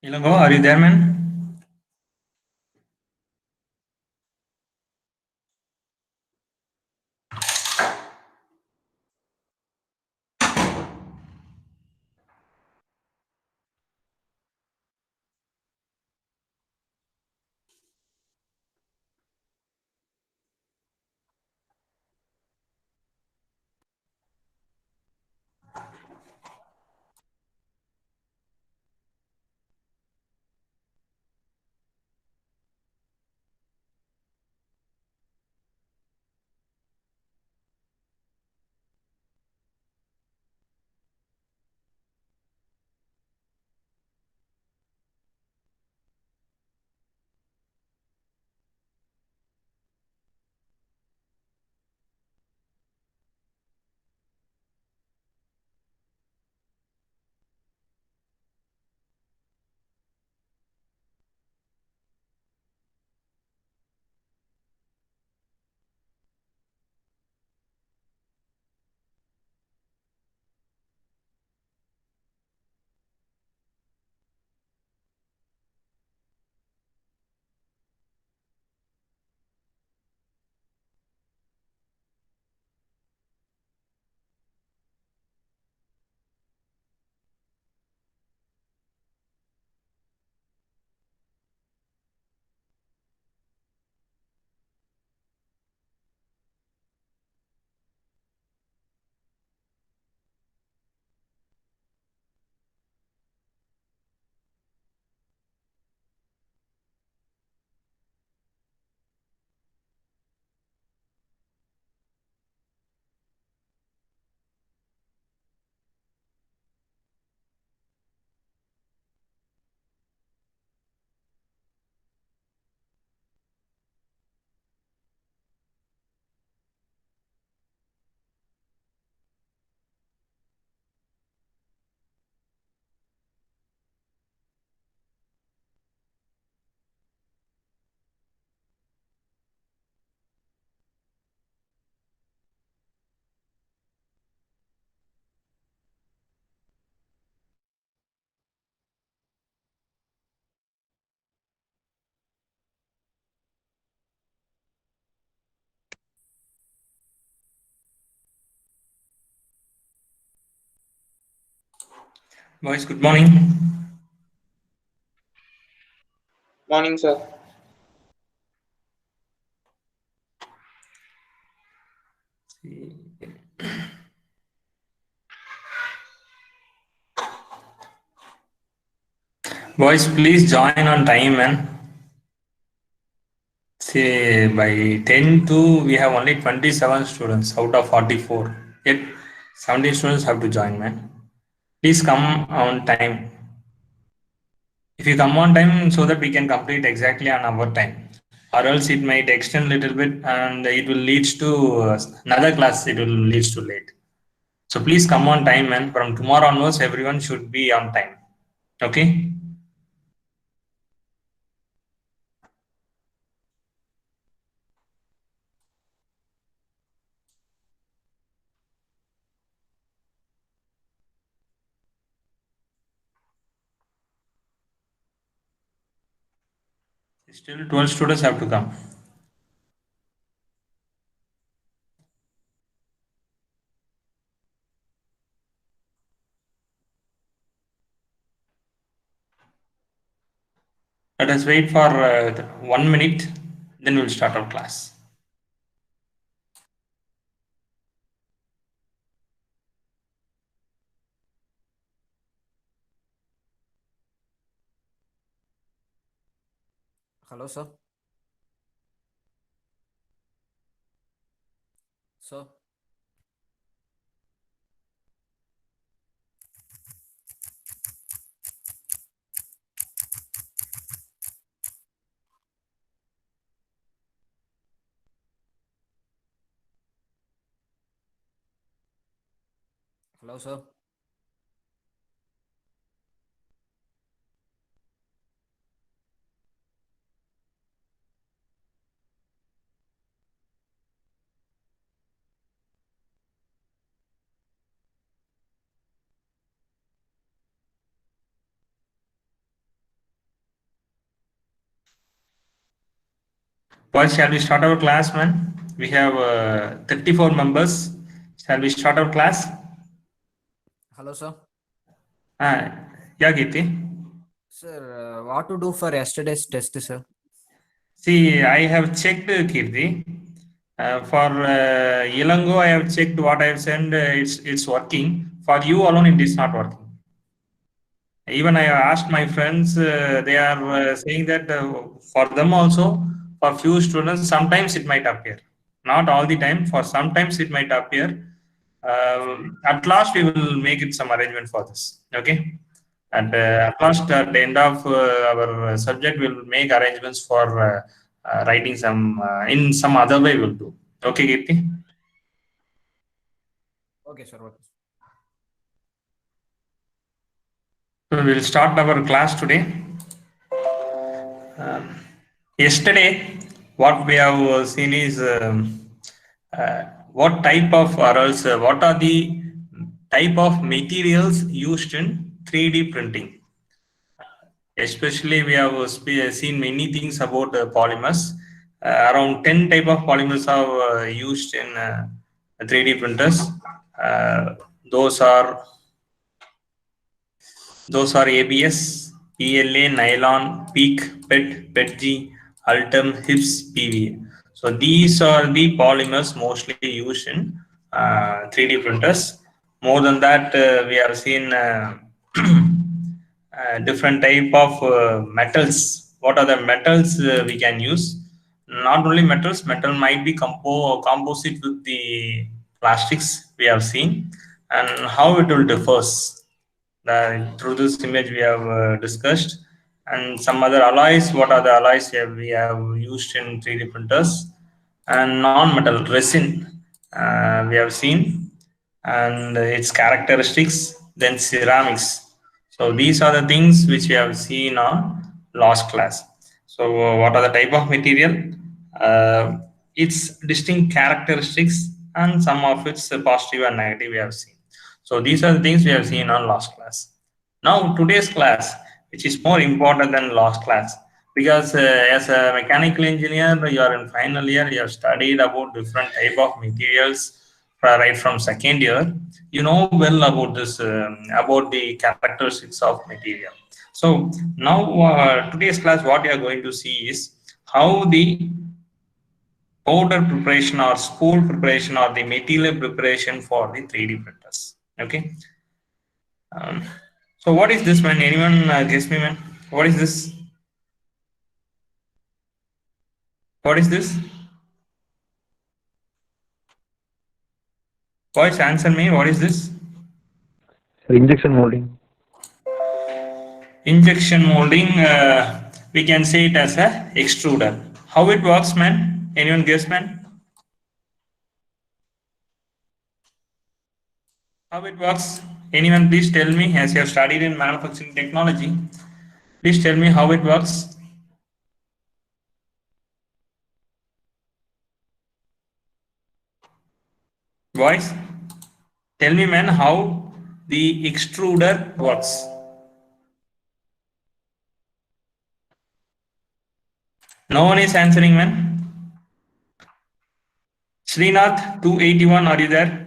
Ilango, are you there, man? Boys, good morning. Morning, sir. Boys, please join on time, man. See, by 10 to we have only 27 students out of 44. Yet 17 students have to join, man. Please come on time. If you come on time so that we can complete exactly on our time. Or else it might extend little bit and it will lead to another class, it will lead to late. So please come on time, man. From tomorrow onwards, everyone should be on time. Okay? Still 12 students have to come. Let us wait for 1 minute, then we'll start our class. Hello, sir. Sir. Hello, sir. Boys, shall we start our class, man? We have 34 members. Shall we start our class? Hello, sir. Yeah, Geeti. Sir, what to do for yesterday's test, sir? See, I have checked, Kirti. For Ilango, I have checked what I have sent. It's working. For you alone, it is not working. Even I asked my friends, they are saying that for them also, for few students, sometimes it might appear. Not all the time, for sometimes it might appear. At last, we will make it some arrangement for this. Okay. And at last, at the end of our subject, we'll make arrangements for writing some in some other way. We'll do. Okay, Kirti. Okay, sir. Okay. So we'll start our class today. Yesterday, what we have seen is what type of, or else what are the type of materials used in 3D printing. Especially, we have seen many things about polymers. Around 10 type of polymers are used in 3D printers. Those are ABS, PLA, nylon, PEEK, PET, PETG, Ultem, HIPS, PVA. So these are the polymers mostly used in 3D printers. More than that, we have seen different type of metals. What are the metals we can use? Not only metals, metal might be composite with the plastics we have seen, and how it will differs. Through this image we have discussed, and some other alloys. What are the alloys we have used in 3D printers? And non-metal resin we have seen, and its characteristics. Then ceramics. So these are the things which we have seen on last class. So what are the type of material? Its distinct characteristics, and some of its positive and negative we have seen. So these are the things we have seen on last class. Now today's class, which is more important than last class, because as a mechanical engineer, you are in final year, you have studied about different type of materials right from second year. You know well about this, about the characteristics of material. So now today's class, what you are going to see is how the powder preparation or spool preparation or the material preparation for the 3D printers. Okay. Um, so what is this, man? Anyone guess me, man? What is this? What is this? Boys, answer me. What is this? Injection molding. Injection molding. We can say it as a extruder. How it works, man? Anyone guess, man? How it works? Anyone please tell me, as you have studied in manufacturing technology, please tell me how it works. Boys, tell me, man, how the extruder works. No one is answering, man. Srinath 281, are you there?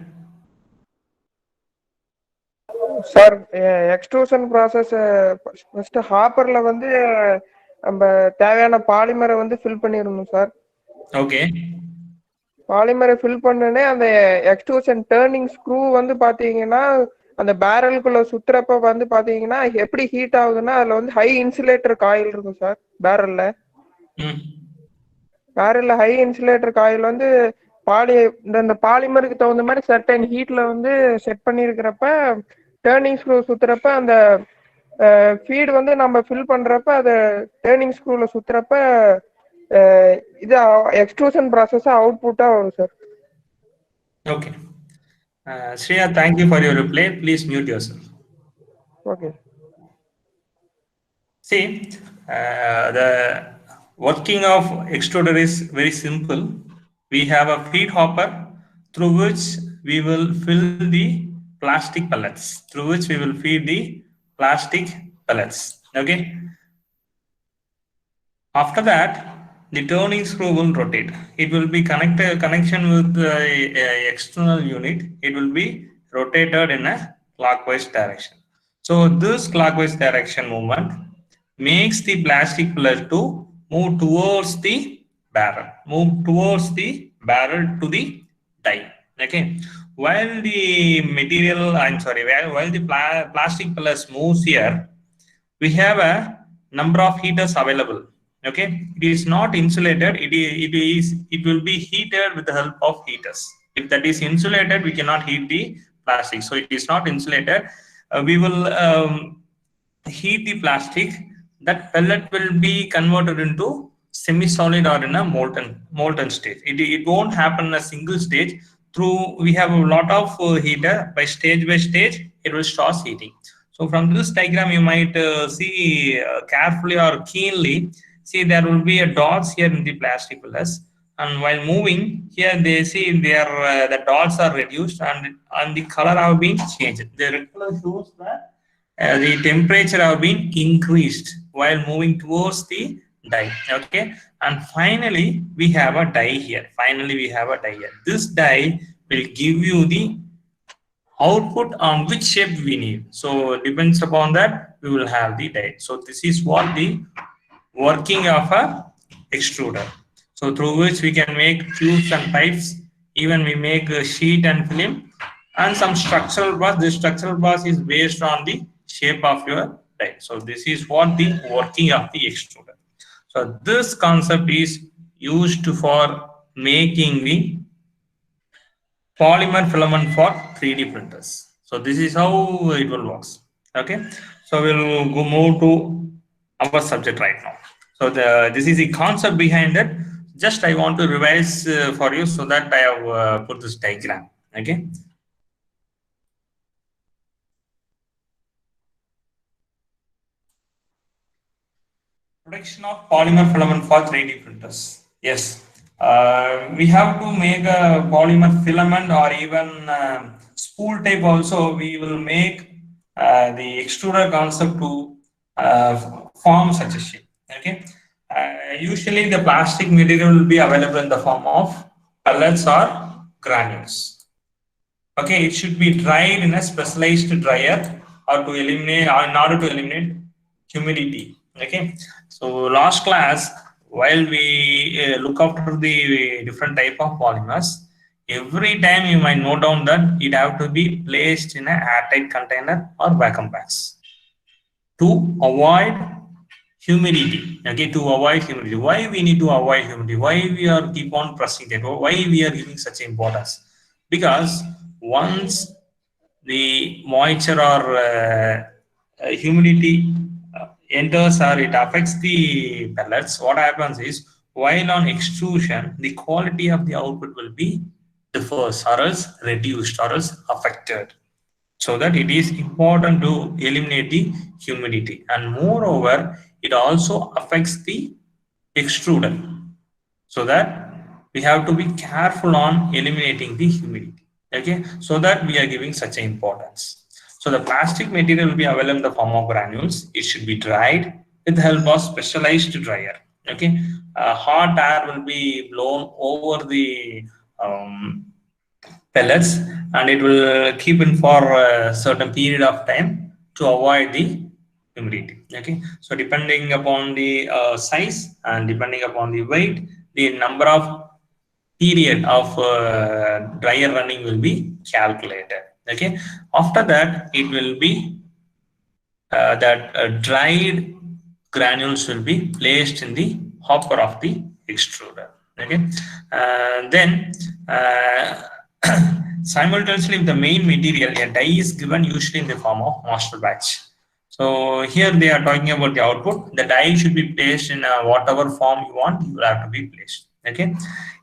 Sir extrusion process first ஹாப்பர்ல வந்து நம்ம தேவையான பாலிமரை வந்து fill பண்ணிடணும் sir. Okay. பாலிமரை fill பண்ணனே அந்த extrusion turning screw வந்து பாத்தீங்கன்னா அந்த பேரலுக்குள்ள சுத்துறப்ப வந்து பாத்தீங்கன்னா எப்படி ஹீட் ஆகுதுன்னா அதுல வந்து ஹை இன்சுலேட்டர் காயில் இருக்கும் சார். பேரல்ல ஹை இன்சுலேட்டர் காயில் வந்து இந்த பாலிமருக்கு தகுந்த மாதிரி சர்டன் ஹீட்ல வந்து செட் பண்ணிருக்கிறப்ப டேர்னிங் ஸ்க்ரூ சுத்துறப்ப அந்த ஃபீட் வந்து நம்ம ஃபில் பண்றப்ப அது டேர்னிங் ஸ்க்ரூல சுத்துறப்ப இது எக்ஸ்ட்ரூஷன் ப்ராசஸ் அவுட்புட்டா வரும் sir. Okay. Shreya, thank you for your reply. Please mute yourself. Okay. See, the working of extruder is very simple. We have a feed hopper through which we will fill the plastic pellets, Okay. After that, the turning screw will rotate. It will be connection with the external unit. It will be rotated in a clockwise direction. So this clockwise direction movement makes the plastic pillar to move towards the barrel, to the die. Okay. While the material, while the plastic pillars moves here, we have a number of heaters available. Okay, it is not insulated. It will be heated with the help of heaters. If that is insulated, we cannot heat the plastic. So it is not insulated. We will heat the plastic. That pellet will be converted into semi-solid or in a molten state. It won't happen in a single stage. We have a lot of heater. By stage, it will start heating. So from this diagram, you might see carefully or keenly, see there will be a dots here in the plastic pillars. And while moving, here they see the dots are reduced and the color have been changed. The red color shows that the temperature have been increased while moving towards the die. Okay, and finally we have a die here. This die will give you the output on which shape we need. So depends upon that we will have the die. So this is what the working of a extruder. So through which we can make tubes and pipes. Even we make a sheet and film and some structural bars. This structural bars is based on the shape of your die. So this is what the working of the extruder. So this concept is used for making the polymer filament for 3D printers. So this is how it will work. Okay, so we'll move to our subject right now. So this is the concept behind it. Just I want to revise for you so that I have put this diagram. Okay. Production of polymer filament for 3D printers. Yes. We have to make a polymer filament or even spool type also. We will make the extruder concept to form such a shape. Okay. Usually the plastic material will be available in the form of pellets or granules. Okay, it should be dried in a specialized dryer or in order to eliminate humidity. Okay, so last class, while we look after the different type of polymers, every time you might note down that it have to be placed in an airtight container or vacuum bags to avoid humidity. Okay, to avoid humidity. Why we need to avoid humidity? Why we are keep on pressing that? Why we are giving such importance? Because once the moisture or humidity enters or it affects the pellets, what happens is while on extrusion, the quality of the output will be differs or else reduced or else affected. So that it is important to eliminate the humidity, and moreover, it also affects the extruder. So that we have to be careful on eliminating the humidity. Okay, so that we are giving such an importance. So the plastic material will be available in the form of granules. It should be dried with the help of specialized dryer. Okay, hot air will be blown over the pellets and it will keep in for a certain period of time to avoid the humidity. Okay, so depending upon the size and depending upon the weight, the number of period of dryer running will be calculated. Okay, after that it will be dried granules will be placed in the hopper of the extruder. Okay, then simultaneously with the main material, a die is given usually in the form of master batch. So here they are talking about the output. The die should be placed in whatever form you want, you will have to be placed. Okay,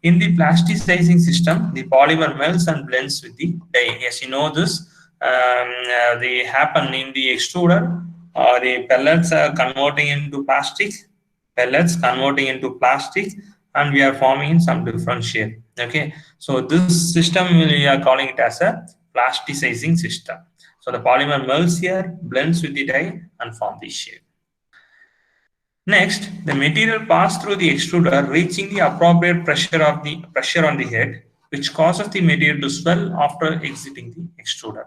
in the plasticizing system, the polymer melts and blends with the die. Yes, you know this. They happen in the extruder. The pellets are converting into plastic. And we are forming in some different shape. Okay, so this system we are calling it as a plasticizing system. So the polymer melts here, blends with the die, and form the shape. Next, the material passed through the extruder, reaching the appropriate pressure on the head, which causes the material to swell after exiting the extruder.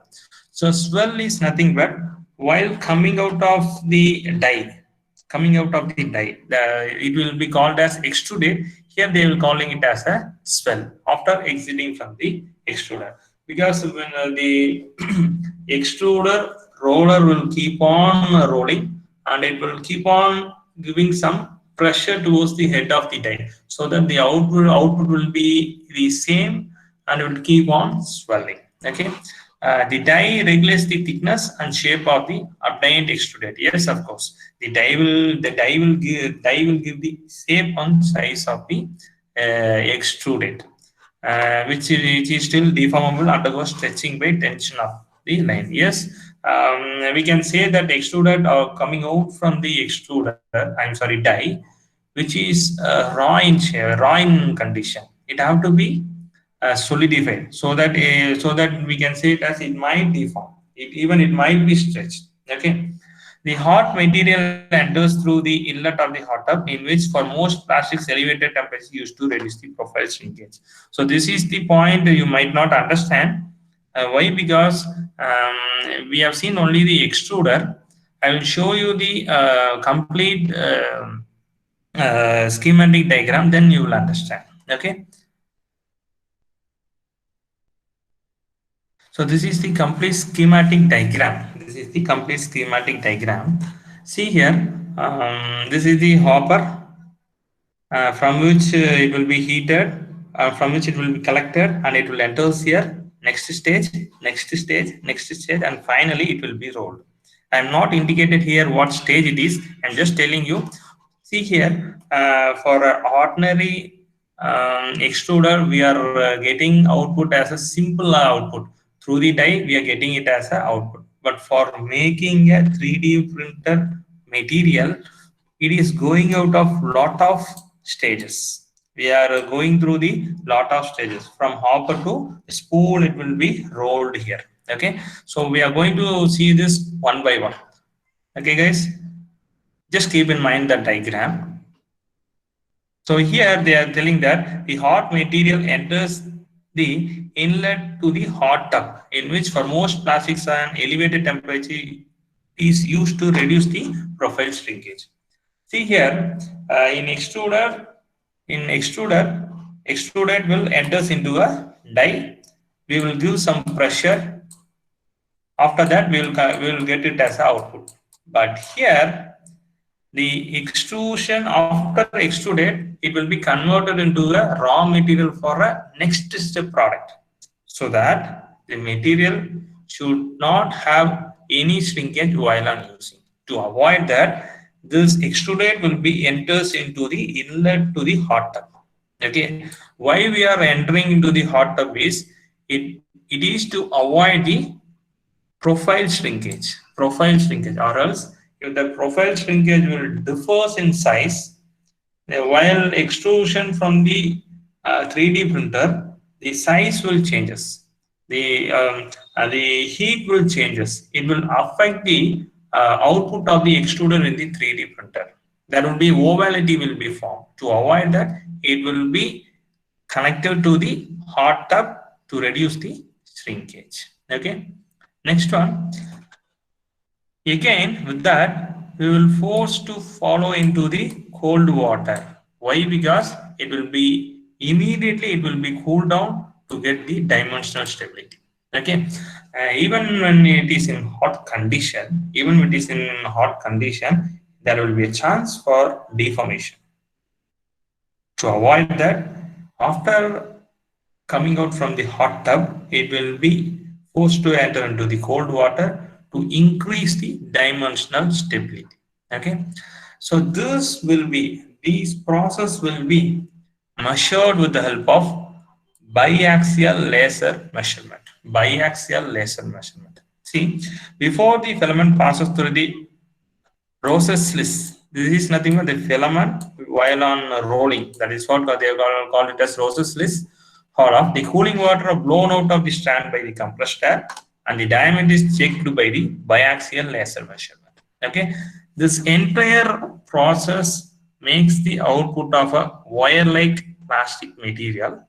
So swell is nothing but while coming out of the die, it will be called as extruded. Here they will calling it as a swell after exiting from the extruder, because when the extruder roller will keep on rolling and it will keep on giving some pressure towards the head of the die, so that the output will be the same and it will keep on swelling. Okay. The die regulates the thickness and shape of the obtained extruded. Yes, of course. The die will give the shape and size of the extruded, which is still deformable, undergoes stretching by tension of the line. Yes, we can say that extruded are coming out from the die, which is raw in condition. It have to be solidified, so that we can say it as it might deform, it might be stretched. Okay. The hot material enters through the inlet of the hot tub, in which for most plastics elevated temperature used to reduce the profile shrinkage. So this is the point you might not understand. Why? Because we have seen only the extruder. I will show you the complete schematic diagram, then you will understand. Okay. So this is the complete schematic diagram. See here, this is the hopper from which it will be heated, from which it will be collected, and it will enter here. Next stage, and finally it will be rolled. I am not indicated here what stage it is. I am just telling you. See here, for an ordinary extruder, we are getting output as a simple output. Through the die, we are getting it as an output. But for making a 3D printed material, it is going out of lot of stages. We are going through the lot of stages. From hopper to spool, it will be rolled here. Okay. So we are going to see this one by one. Okay, guys. Just keep in mind the diagram. So here they are telling that the hot material enters the inlet to the hot tub, in which for most plastics an elevated temperature is used to reduce the profile shrinkage. See here, in extruder, extruded will enters into a die. We will give some pressure. After that, we will get it as an output. But here, the extrusion after extruded, it will be converted into a raw material for a next step product, so that the material should not have any shrinkage while on using. To avoid that, this extruded will be enters into the inlet to the hot tub. Okay, why we are entering into the hot tub is it is to avoid the profile shrinkage, or else if the profile shrinkage will differs in size, while extrusion from the 3D printer, the size will changes, the heat will changes. It will affect the output of the extruder in the 3D printer. There will be ovality will be formed. To avoid that, it will be connected to the hot tub to reduce the shrinkage. Okay. Next one. Again, with that, we will force to follow into the cold water. Why? Because it will be immediately cooled down to get the dimensional stability. Okay. Even when it is in hot condition, there will be a chance for deformation. To avoid that, after coming out from the hot tub, it will be forced to enter into the cold water to increase the dimensional stability. Okay. So this process will be measured with the help of biaxial laser measurement. See, before the filament passes through the process slice, this is nothing but the filament while on rolling. That is what they call it as process slice. Of the cooling water blown out of the strand by the compressed air, and the diameter is checked by the biaxial laser measurement. Okay, This entire process makes the output of a wire-like plastic material.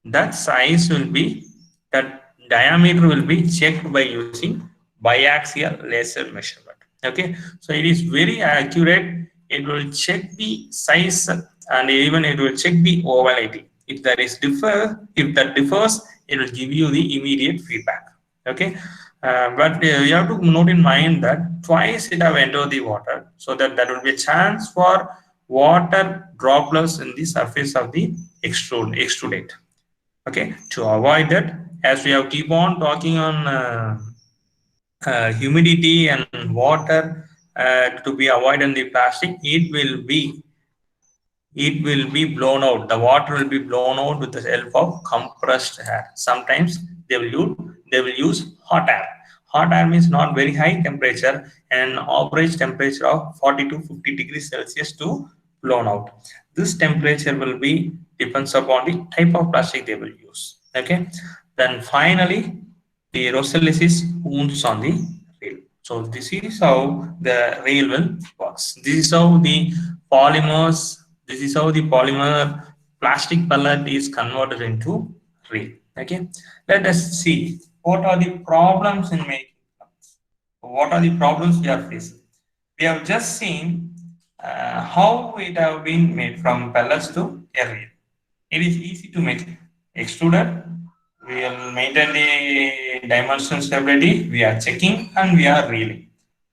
That size will be, that diameter will be checked by using biaxial laser measurement. Okay, so it is very accurate. It will check the size and even it will check the ovality. If that differs, it will give you the immediate feedback. Okay, but you have to note in mind that twice it have entered the water, so that there will be a chance for water droplets in the surface of the extrudate. Okay, to avoid that, as we have keep on talking on humidity and water to be avoided in the plastic, it will be blown out. The water will be blown out with the help of compressed air. Sometimes they will use hot air. Hot air means not very high temperature, and average temperature of 40 to 50 degrees Celsius to blown out. This temperature will be depends upon the type of plastic they will use. Okay, then finally the Rosellis wounds on the rail. So this is how the rail will works. This is how the polymer plastic pellet is converted into rail. Okay, let us see what are the problems in making. What are the problems we are facing? We have just seen how it have been made from pellets to a rail. It is easy to make. Extruded, we will maintain the dimensional stability, we are checking and we are reeling.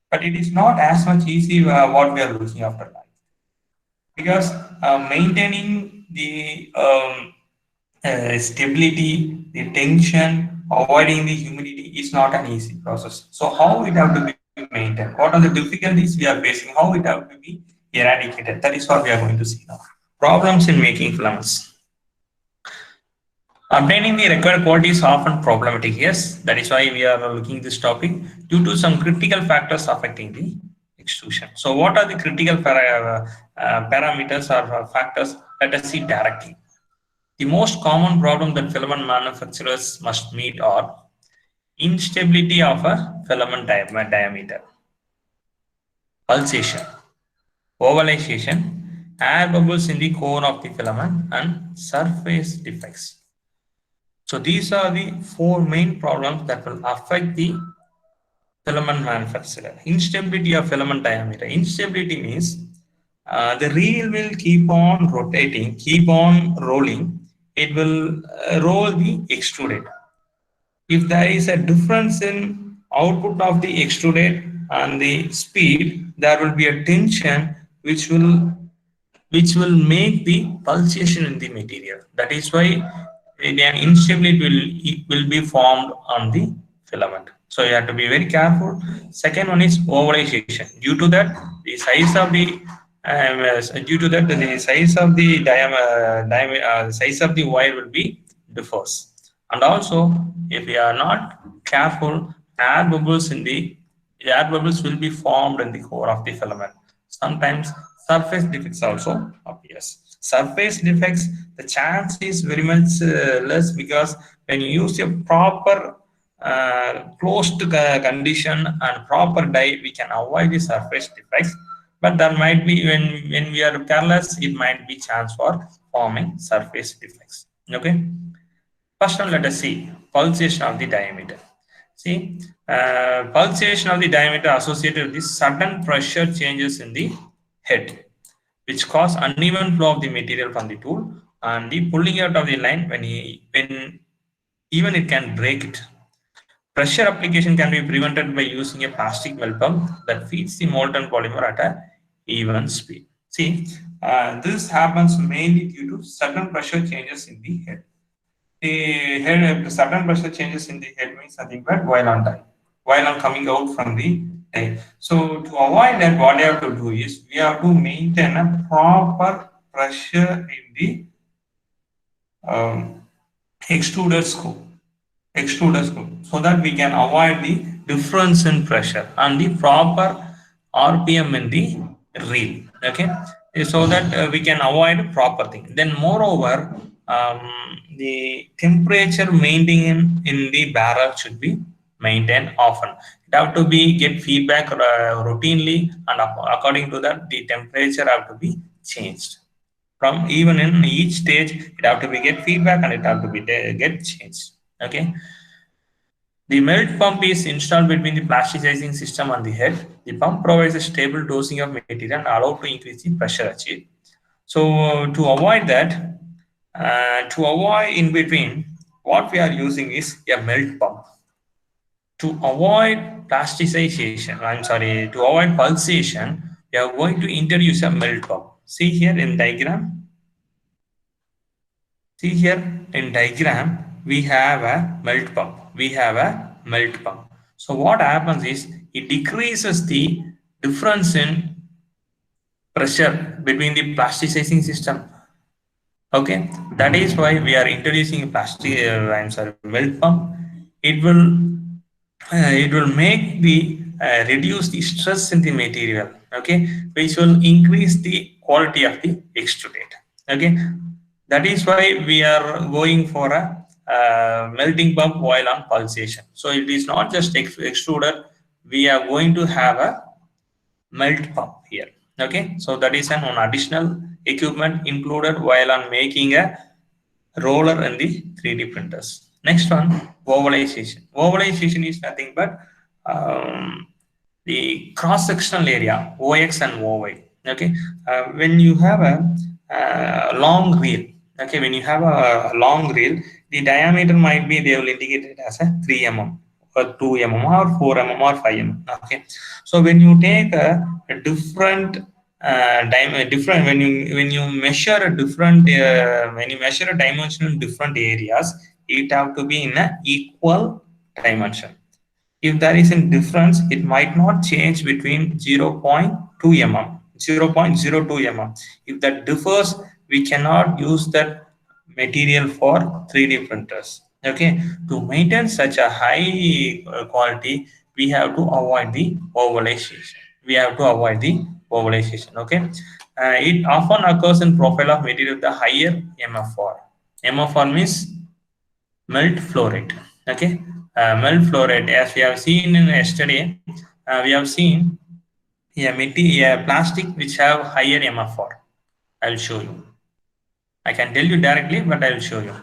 But it is not as much easy what we are looking after that. Because maintaining the stability, the tension, avoiding the humidity is not an easy process. So how it have to be maintained? What are the difficulties we are facing? How it have to be eradicated? That is what we are going to see now. Problems in making filaments. Obtaining the required quality is often problematic. Yes, that is why we are looking this topic, due to some critical factors affecting the extrusion. So what are the critical parameters or factors? Let us see directly. The most common problem that filament manufacturers must meet are instability of a filament diameter, pulsation, ovalization, air bubbles in the core of the filament, and surface defects. So these are the four main problems that will affect the filament manufacturer. Instability of filament diameter. Instability means the reel will keep on rotating, keep on rolling. It will roll the extrudate. If there is a difference in output of the extrudate and the speed, there will be a tension which will make the pulsation in the material. That is why an instability will be formed on the filament. So you have to be very careful. Second one is ovalization. Due to that, the size of the size of the wire will be differs. And also, if we are not careful, air bubbles will be formed in the core of the filament. Sometimes surface defects also appears. Surface defects, the chance is very much less, because when you use a proper closed condition and proper dye, we can avoid the surface defects. But there might be, when we are careless, it might be chance for forming surface defects. Okay. First one, let us see pulsation of the diameter. See, pulsation of the diameter associated with sudden pressure changes in the head, which cause uneven flow of the material from the tool and the pulling out of the line when even it can break it. Pressure application can be prevented by using a plastic melt pump that feeds the molten polymer at an even speed. See, this happens mainly due to sudden pressure changes in the head. The sudden pressure changes in the head means nothing but while coming out from the head. So to avoid that, what you have to do is we have to maintain a proper pressure in the extruder scope, so that we can avoid the difference in pressure and the proper RPM in the reel. Okay, so that we can avoid proper thing. Then moreover, the temperature maintained in the barrel should be maintained often. It have to be get feedback routinely, and according to that, the temperature have to be changed. From even in each stage, it have to be get feedback and it have to be get changed. Okay. The melt pump is installed between the plasticizing system and the head. The pump provides a stable dosing of material and allowed to increase the pressure achieved. So to avoid that, to avoid in between, what we are using is a melt pump. To avoid plasticization, to avoid pulsation, we are going to introduce a melt pump. See here in diagram. See here in diagram, we have a melt pump. We have a melt pump. So what happens is it decreases the difference in pressure between the plasticizing system. Okay, that is why we are introducing a melt pump. It will make the reduce the stress in the material. Okay, which will increase the quality of the extrudate. Okay, that is why we are going for a melting pump while on pulsation. So it is not just extruder. We are going to have a melt pump here. Okay, so that is an additional equipment included while on making a roller in the 3D printers. Next one, ovalization. Ovalization is nothing but the cross-sectional area, OX and OY. Okay, when you have a long reel, okay, when you have a long reel, the diameter might be, they will indicate it as a 3 mm or 2 mm or 4 mm or 5 mm. Okay, so when you take a different different when you measure a different when you measure a dimension in different areas, it have to be in a equal dimension. If there is a difference, it might not change between 0.2 mm, 0.02 mm. If that differs, we cannot use that material for 3D printers. Okay, to maintain such a high quality, we have to avoid the ovalization. We have to avoid the ovalization. Okay, it often occurs in profile of material with the higher MFR. MFR means melt flow rate. Okay, melt flow rate, as we have seen in yesterday, we have seen a plastic which have higher MFR. I will show you. I can tell you directly, but I will show you.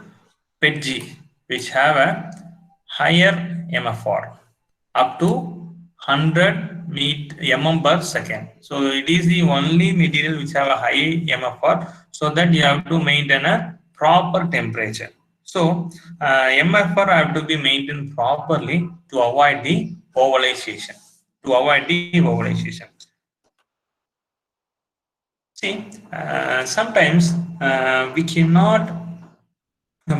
PETG, which have a higher MFR up to 100 mm per second. So it is the only material which have a high MFR, so that you have to maintain a proper temperature. So MFR have to be maintained properly to avoid the ovalization. To avoid the ovalization. See, sometimes we cannot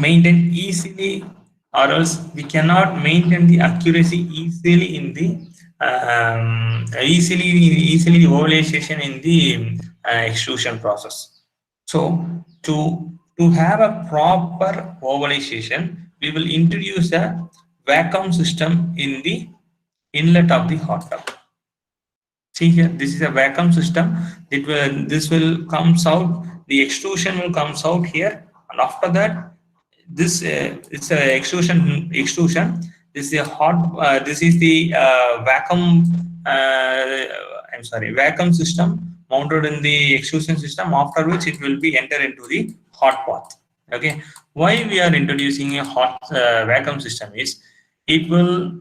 maintain easily, or else we cannot maintain the accuracy easily in the easily the ovalization in the extrusion process. So to have a proper ovalization, we will introduce a vacuum system in the inlet of the hot tub. See here, this is a vacuum system. This will comes out, the extrusion will comes out here, and after that, this it's a extrusion. This is a hot. This is the vacuum. Vacuum system mounted in the extrusion system. After which it will be enter into the hot bath. Okay. Why we are introducing a hot vacuum system is it will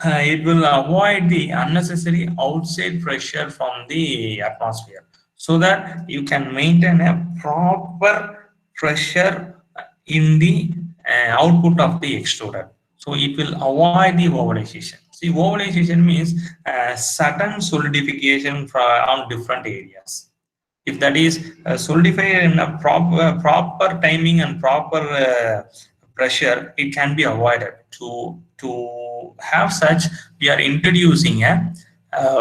avoid the unnecessary outside pressure from the atmosphere, so that you can maintain a proper pressure in the output of the extruder. So it will avoid the ovalization. See, ovalization means sudden solidification on different areas. If that is solidified in a proper timing and proper pressure, it can be avoided. To have such, we are introducing a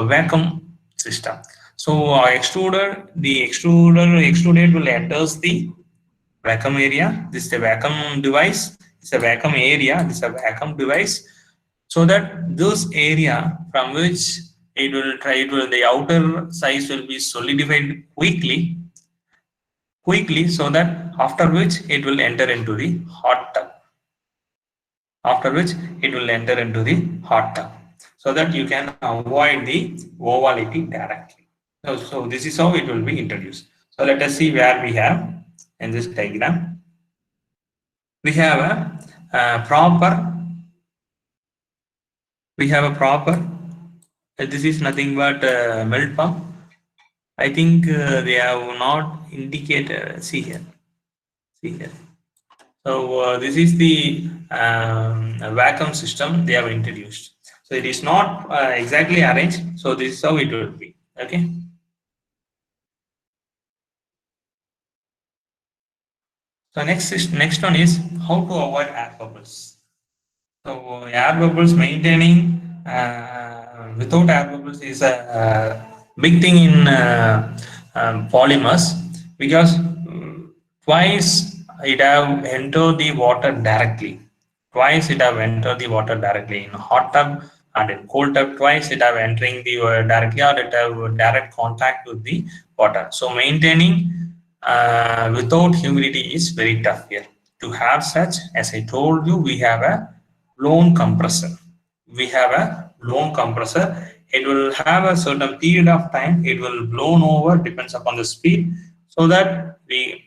vacuum system. So the extruded will enters the vacuum area. This is a vacuum device. It's a vacuum area. This is a vacuum device. So that this area from which the outer size will be solidified quickly, so that after which it will enter into the hot tub. after which it will enter into the hot tub, so that you can avoid the ovality directly. So this is how it will be introduced. So let us see where we have in this diagram. We have a proper. This is nothing but melt pump. I think they have not indicated. See here. So this is the vacuum system they have introduced. So it is not exactly arranged. So this is how it will be. Okay. So next one is how to avoid air bubbles. So air bubbles maintaining without air bubbles is a big thing in polymers, because twice it have entered the water directly. Twice it have entered the water directly in hot tub and in cold tub. Twice it have entering the directly, or it have direct contact with the water. So maintaining without humidity is very tough here. To have such, as I told you, we have a blown compressor. It will have a certain period of time. It will blown over, depends upon the speed, so that the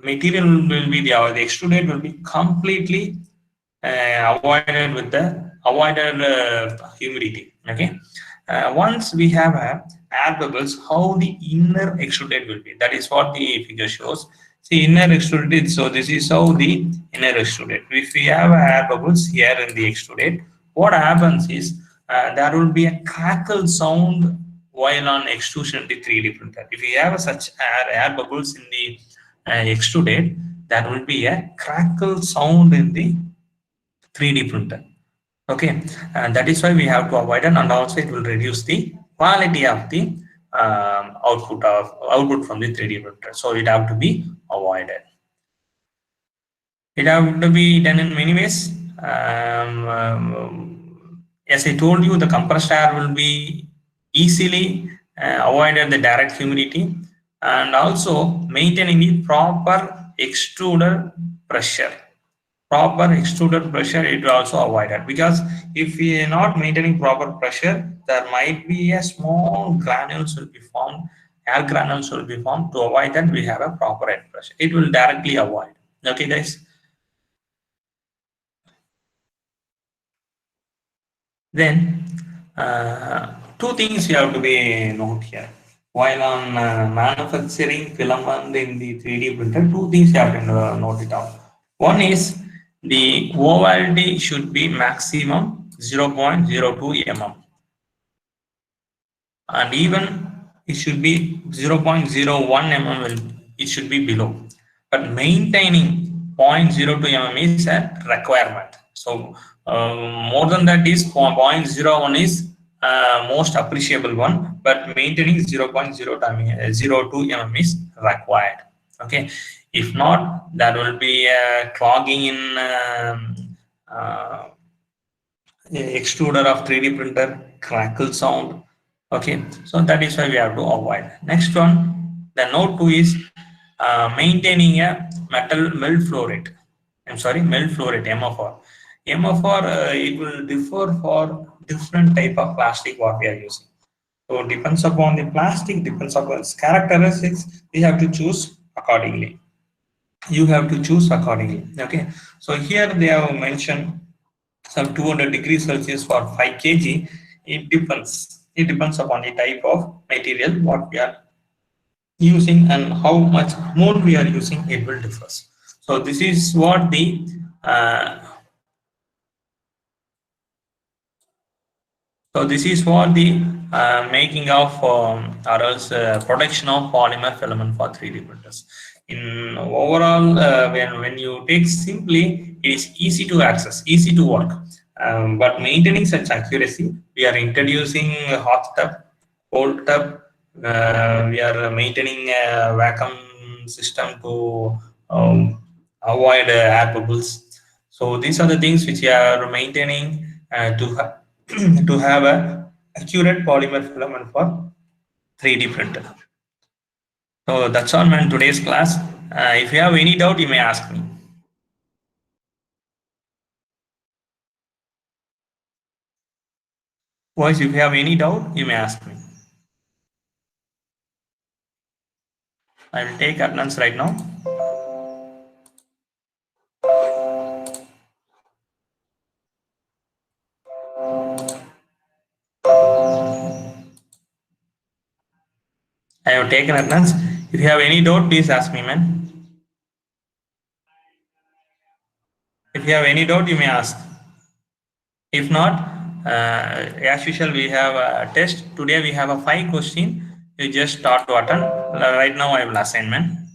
material will be the extruded will be completely avoided with the humidity. Okay. Once we have air bubbles, how the inner extruded will be. That is what the figure shows. See, inner extruded. So this is how the inner extruded. If we have air bubbles here in the extruded, what happens is there will be a crackle sound while on extrusion in the 3D printer. If you have such air bubbles in the extruded, there will be a crackle sound in the 3D printer. Okay, and that is why we have to avoid it, and also it will reduce the quality of the output from the 3D printer. So it have to be avoided. It have to be done in many ways. As I told you, the compressed air will be easily avoided the direct humidity, and also maintaining the proper extruder pressure. It will also avoided, because if we are not maintaining proper pressure, there might be a small granules will be formed, air granules will be formed. To avoid that, we have a proper air pressure. It will directly avoid. Okay, guys. Then two things you have to be note here. While on manufacturing filament in the 3D printer, two things you have to note it out. One is the ovality should be maximum 0.02 mm, and even it should be 0.01 mm, it should be below. But maintaining 0.02 mm is a requirement. So more than that is 0.01 is most appreciable one, but maintaining 0.02 mm is required. Okay, if not, there will be clogging in extruder of 3D printer, crackle sound. Okay, so that is why we have to avoid. Next one, the note 2 is maintaining a melt flow rate. Melt flow rate, MFR. MFR, it will differ for different type of plastic what we are using. So depends upon the plastic, depends upon its characteristics, we have to choose accordingly. Okay, so here they have mentioned some 200 degrees Celsius for 5 kg. It depends upon the type of material what we are using and how much mole we are using. It will differ. So this is what the making of or else production of polymer filament for 3D printers. In overall, when you take simply, it is easy to access, easy to work, but maintaining such accuracy, we are introducing a hot tub, cold tub, we are maintaining a vacuum system to avoid air bubbles. So these are the things which we are maintaining to have a accurate polymer filament for 3D printer. So that's all, man, today's class. If you have any doubt, you may ask me. Boys, if you have any doubt, you may ask me. I will take attendance right now. I have taken attendance. If you have any doubt, please ask me, man. If you have any doubt, you may ask. If not, as usual, we have a test. Today we have a 5 question. You just start to attend. Right now I will assign, man.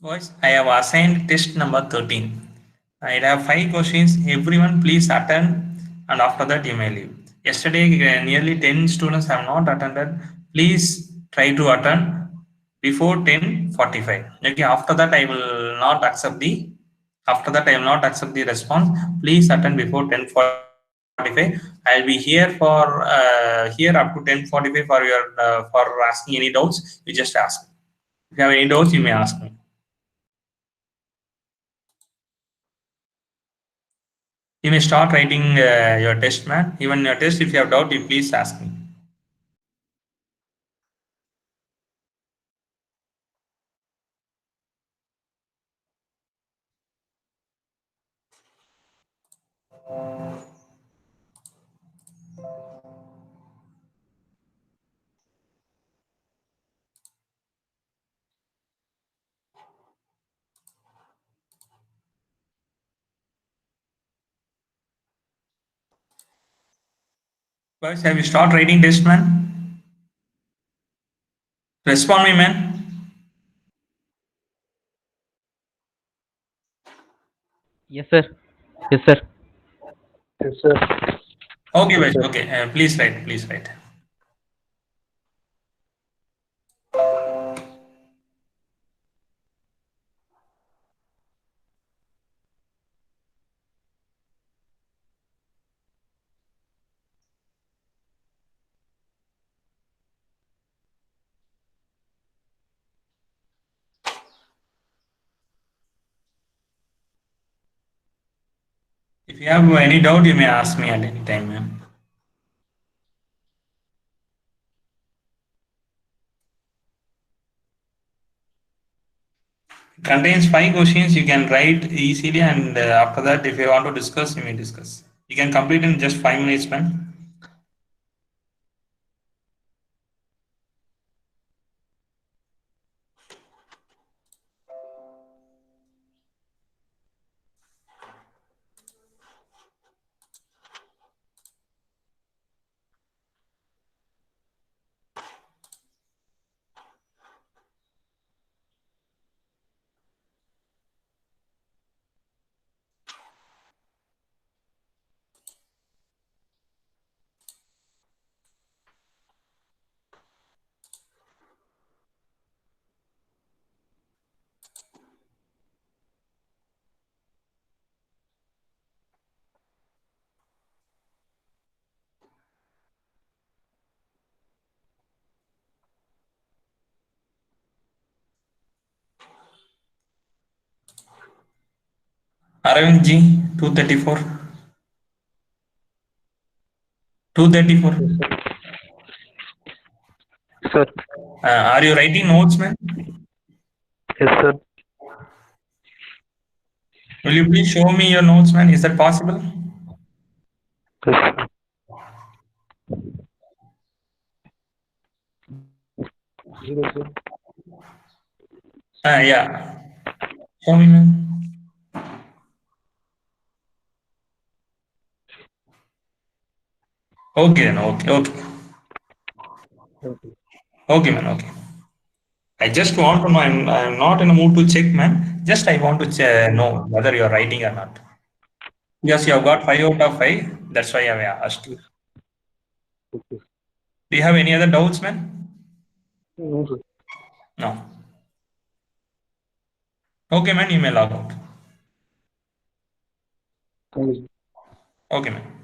Boys, I have assigned test number 13. I have 5 questions. Everyone please attend, and after that you may leave. Yesterday nearly 10 students have not attended. Please try to attend before 10:45. Okay, after that I will not accept the response. Please attend before 10:45. I'll be here for here up to 10:45 for your for asking any doubts. You just ask. If you have any doubts, you may ask me. You may start writing your test, man. Even your test, if you have doubt, you please ask me. Guys, have you start writing test, man? Respond me, man. Yes, sir. Yes, sir. Yes, sir. Okay, guys. Okay, please write. Please write. If you have any doubt, you may ask me at any time, man. It contains 5 questions. You can write easily, and after that, if you want to discuss, you may discuss. You can complete in just 5 minutes, man. Aravind G, 234. 234. Sir. Are you writing notes, man? Yes, sir. Will you please show me your notes, man? Is that possible? Yes, sir. Zero, sir. Yeah. Show me, man. Okay, then. Okay. Okay. Okay, man. Okay. I just want to know. I'm not in a mood to check, man. Just I want to know whether you're writing or not. Yes, you have got 5 out of 5. That's why I asked. Okay. Do you have any other doubts, man? No, sir. No. Okay, man, you may log out. Thank you. Okay, man.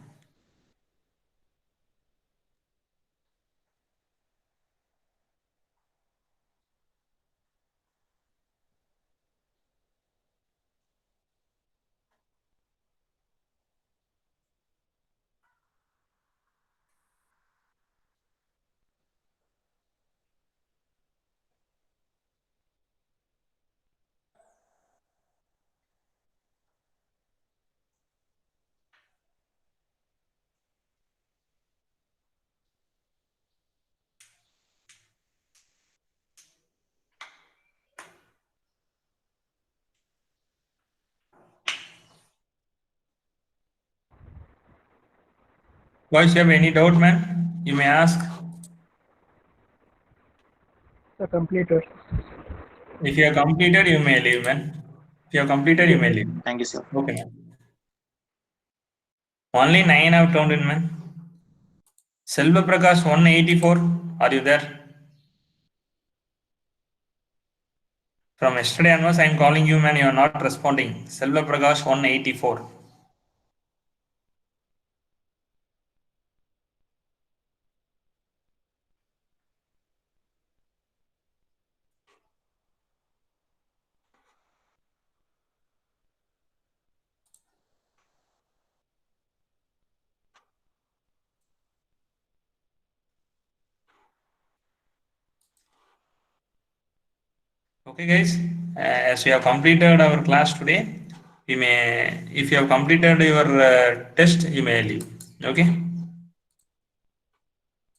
Boys, you have any doubt, man? You may ask. The completed. If you have completed, you may leave, man. If you have completed, you may leave. Thank you, sir. Okay, man. Only 9 have turned in, man. Selva Prakash 184. Are you there? From yesterday onwards, I am calling you, man. You are not responding. Selva Prakash 184. Okay, guys. As we have completed our class today, we may, if you have completed your test, you may leave. Okay.